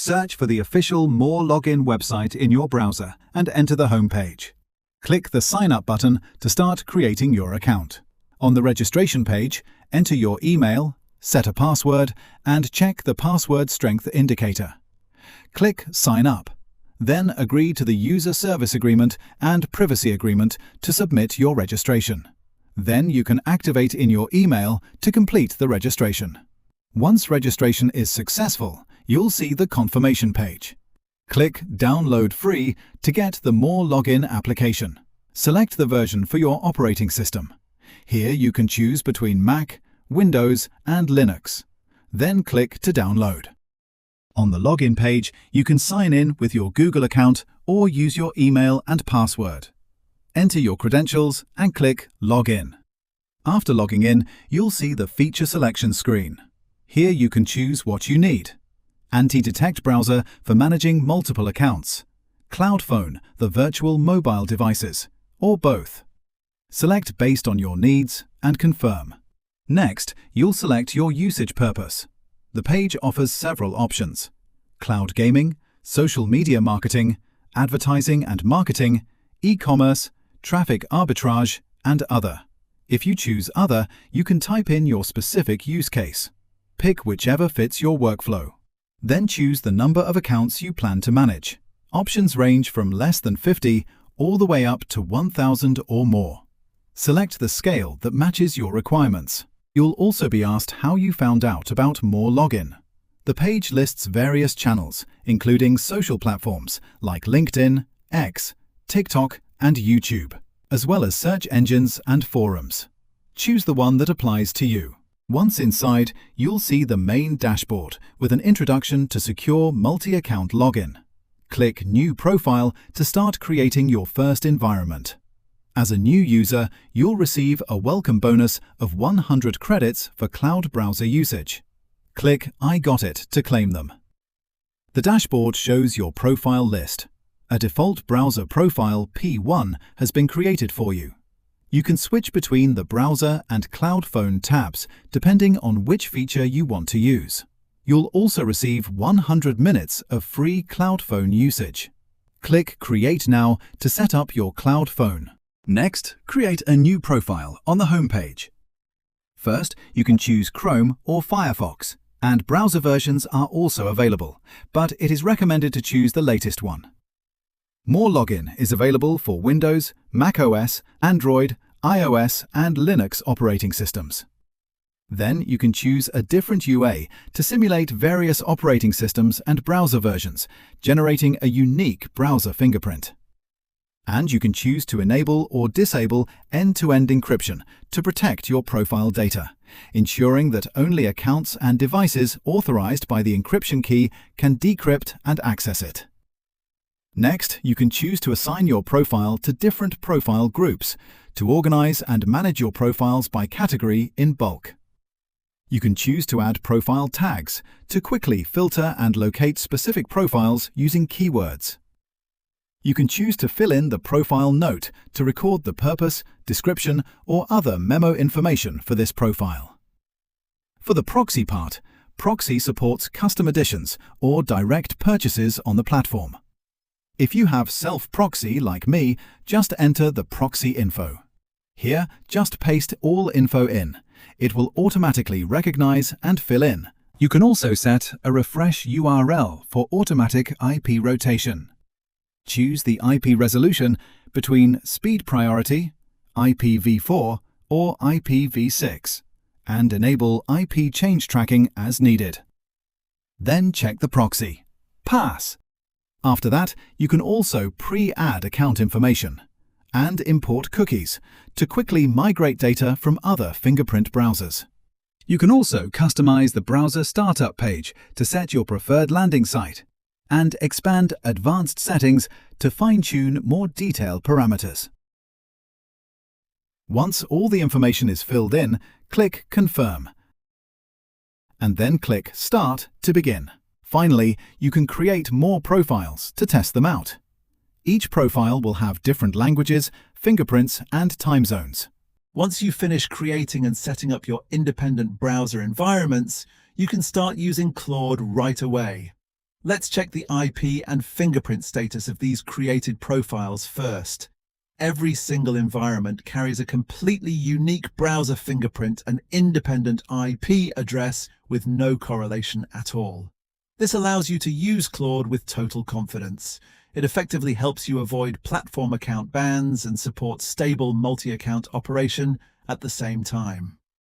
Search for the official MoreLogin website in your browser and enter the home page. Click the Sign Up button to start creating your account. On the registration page, enter your email, set a password, and check the password strength indicator. Click Sign Up. Then agree to the User Service Agreement and Privacy Agreement to submit your registration. Then you can activate in your email to complete the registration. Once registration is successful, you'll see the confirmation page. Click Download Free to get the MoreLogin application. Select the version for your operating system. Here you can choose between Mac, Windows, and Linux. Then click to download. On the login page, you can sign in with your Google account or use your email and password. Enter your credentials and click Login. After logging in, you'll see the feature selection screen. Here you can choose what you need. Antidetect browser for managing multiple accounts. Cloud phone, the virtual mobile devices, or both. Select based on your needs and confirm. Next, you'll select your usage purpose. The page offers several options: cloud gaming, social media marketing, advertising and marketing, e-commerce, traffic arbitrage, and other. If you choose Other, you can type in your specific use case. Pick whichever fits your workflow. Then choose the number of accounts you plan to manage. Options range from less than 50 all the way up to 1,000 or more. Select the scale that matches your requirements. You'll also be asked how you found out about MoreLogin. The page lists various channels, including social platforms like LinkedIn, X, TikTok, and YouTube, as well as search engines and forums. Choose the one that applies to you. Once inside, you'll see the main dashboard with an introduction to secure multi-account login. Click New Profile to start creating your first environment. As a new user, you'll receive a welcome bonus of 100 credits for cloud browser usage. Click I Got It to claim them. The dashboard shows your profile list. A default browser profile P1 has been created for you. You can switch between the browser and cloud phone tabs depending on which feature you want to use. You'll also receive 100 minutes of free cloud phone usage. Click Create Now to set up your cloud phone. Next, create a new profile on the home page. First, you can choose Chrome or Firefox, and browser versions are also available, but it is recommended to choose the latest one. MoreLogin is available for Windows, macOS, Android, iOS, and Linux operating systems. Then you can choose a different UA to simulate various operating systems and browser versions, generating a unique browser fingerprint. And you can choose to enable or disable end-to-end encryption to protect your profile data, ensuring that only accounts and devices authorized by the encryption key can decrypt and access it. Next, you can choose to assign your profile to different profile groups to organize and manage your profiles by category in bulk. You can choose to add profile tags to quickly filter and locate specific profiles using keywords. You can choose to fill in the profile note to record the purpose, description, or other memo information for this profile. For the proxy part, Proxy supports custom additions or direct purchases on the platform. If you have self-proxy like me, just enter the proxy info. Here, just paste all info in. It will automatically recognize and fill in. You can also set a refresh URL for automatic IP rotation. Choose the IP resolution between speed priority, IPv4 or IPv6, and enable IP change tracking as needed. Then check the proxy. Pass. After that, you can also pre-add account information and import cookies to quickly migrate data from other fingerprint browsers. You can also customize the browser startup page to set your preferred landing site and expand advanced settings to fine-tune more detailed parameters. Once all the information is filled in, click Confirm, and then click Start to begin. Finally, you can create more profiles to test them out. Each profile will have different languages, fingerprints, and time zones. Once you finish creating and setting up your independent browser environments, you can start using Claude right away. Let's check the IP and fingerprint status of these created profiles first. Every single environment carries a completely unique browser fingerprint and independent IP address with no correlation at all. This allows you to use Claude with total confidence. It effectively helps you avoid platform account bans and supports stable multi-account operation at the same time.